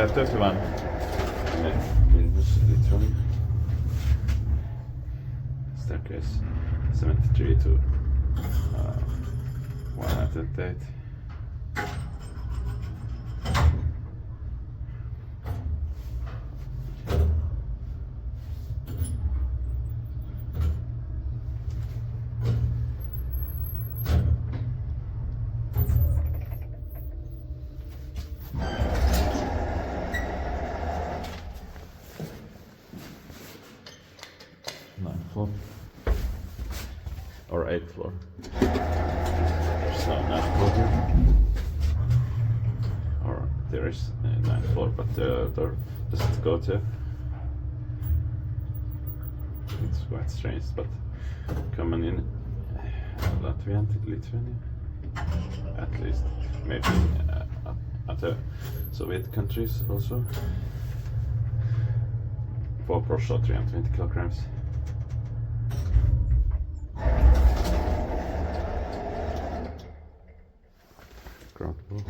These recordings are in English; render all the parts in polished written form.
31. Vilnius, Lithuania. Staircase 73 to 108. Ninth floor or 8th floor. There's no 9th floor here, or there is 9th floor, but the door doesn't go to. It's quite strange, but coming in Latvia and Lithuania, at least, maybe other Soviet countries also. 4 Porsche, 320 kilograms. Ground floor.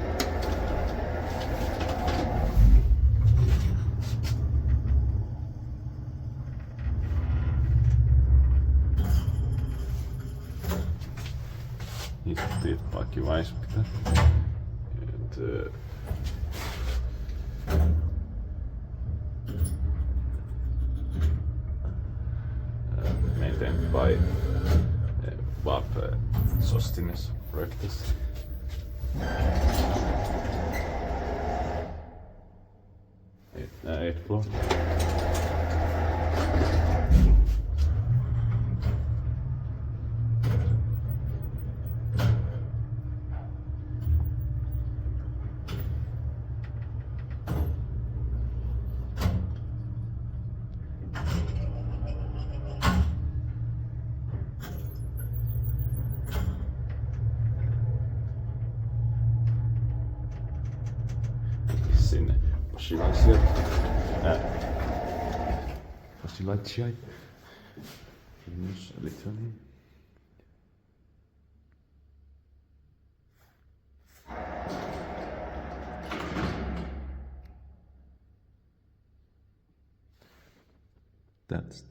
Istuttiin pakivaisukta. Maintained by Bob Sostinus Rectus. Eighth floor. Sinne Pašilaičiai, Vilnius, Lithuania. That's